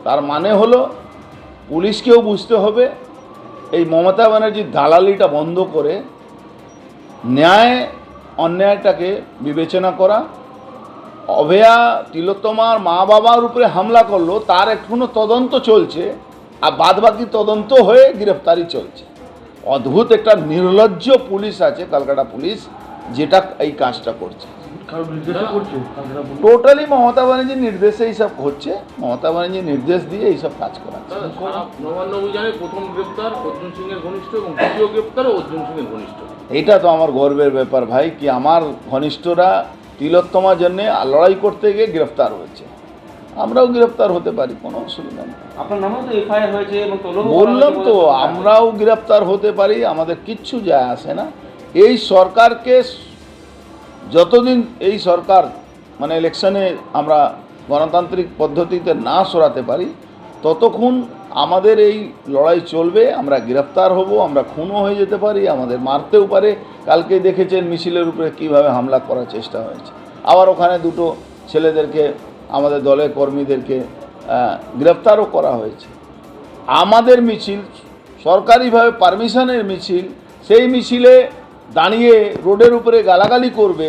তার মানে হলো পুলিশকেও বুঝতে হবে এই মমতা ব্যানার্জির দালালিটা বন্ধ করে ন্যায় অন্যায়টাকে বিবেচনা করা। অভয়া তিলোত্তমার মা বাবার উপরে হামলা করলো, তার এখনো তদন্ত চলছে, আর বাদবাকি তদন্ত হয়ে গ্রেফতারি চলছে। অদ্ভুত একটা নির্লজ্জ পুলিশ আছে কলকাতা পুলিশ, যেটা এই কাজটা করছে। টোটালি মমতা ব্যানার্জির নির্দেশে এইসব হচ্ছে, মমতা ব্যানার্জির নির্দেশ দিয়ে এইসব কাজ করাচ্ছে। নবান্ন অভিযানে প্রথম গ্রেপ্তার অর্জুন সিং এর ঘনিষ্ঠ এবং দ্বিতীয় গ্রেপ্তারও অর্জুন সিং এর ঘনিষ্ঠ। এইটা তো আমার গর্বের ব্যাপার ভাই, কি আমার ঘনিষ্ঠরা তিলোত্তমার জন্যে লড়াই করতে গিয়ে গ্রেফতার হয়েছে, আমরাও গ্রেফতার হতে পারি, কোনো অসুবিধা নেই। আপনার নামেও তো এফআইআর হয়েছে এবং বললাম তো আমরাও গ্রেফতার হতে পারি, আমাদের কিচ্ছু যায় আসে না। এই সরকারকে যতদিন এই সরকার মানে ইলেকশনে আমরা গণতান্ত্রিক পদ্ধতিতে না সরাতে পারি, ততক্ষণ আমাদের এই লড়াই চলবে। আমরা গ্রেফতার হব, আমরা খুনও হয়ে যেতে পারি, আমাদের মারতেও পারে। কালকে দেখেছেন মিছিলের উপরে কিভাবে হামলা করার চেষ্টা হয়েছে, আবার ওখানে দুটো ছেলেদেরকে আমাদের দলের কর্মীদেরকে গ্রেফতারও করা হয়েছে। আমাদের মিছিল সরকারিভাবে পারমিশনের মিছিল, সেই মিছিলে দাঁড়িয়ে রোডের উপরে গালাগালি করবে,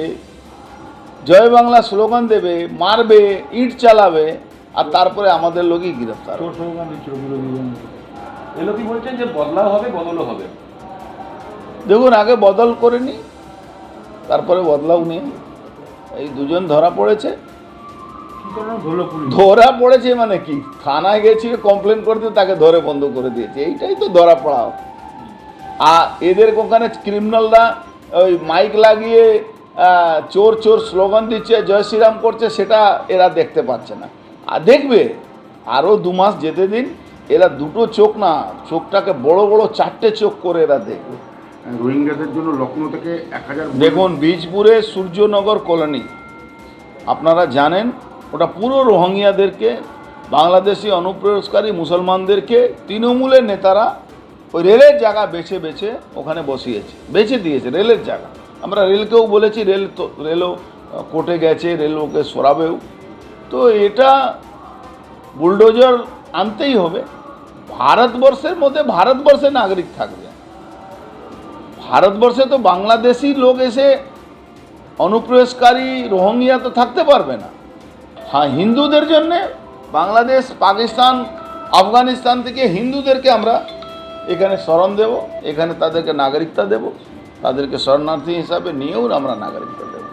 জয় বাংলা স্লোগান দেবে, মারবে, ইট চালাবে, আর তারপরে আমাদের লোকই গ্রেফতার। এলো কি বলছেন যে বদলাও হবে, বদলও হবে। দেখুন, আগে বদল করে নি, তারপরে বদলাও নিয়ে এই দুজন ধরা পড়েছে। ধরা পড়েছে মানে কি, থানায় গেছি কমপ্লেন করতে, তাকে ধরে বন্ধ করে দিয়েছে, এইটাই তো ধরা পড়াও। আর এদের ওখানে ক্রিমিনালরা ওই মাইক লাগিয়ে চোর চোর স্লোগান দিচ্ছে, জয় শ্রীরাম করছে, সেটা এরা দেখতে পাচ্ছে না। আর দেখবে আরও 2 মাস যেতে দিন, এরা দুটো চোখ না, চোখটাকে বড় বড় 4টে চোখ করে এরা দেখবে। রোহিঙ্গাদের জন্য লখনৌ থেকে 1000 দেখুন, বীজপুরে সূর্যনগর কলোনি আপনারা জানেন, ওটা পুরো রোহিঙ্গাদেরকে, বাংলাদেশি অনুপ্রবেশকারী মুসলমানদেরকে তৃণমূলের নেতারা ওই রেলের জায়গা বেছে বেছে ওখানে বসিয়েছে, বেছে দিয়েছে রেলের জায়গা। আমরা রেলকেও বলেছি, রেলও কোর্টে গেছে, রেল ওকে সরাবেও। তো এটা বুলডোজার আনতেই হবে। ভারতবর্ষের মধ্যে ভারতবর্ষের নাগরিক থাকবে, ভারতবর্ষে তো বাংলাদেশি লোক এসে অনুপ্রবেশকারী রোহিঙ্গা তো থাকতে পারবে না। হ্যাঁ, হিন্দুদের জন্যে বাংলাদেশ, পাকিস্তান, আফগানিস্তান থেকে হিন্দুদেরকে আমরা এখানে শরণ দেব, এখানে তাদেরকে নাগরিকতা দেব, তাদেরকে শরণার্থী হিসাবে নিয়েও আমরা নাগরিকতা দেব।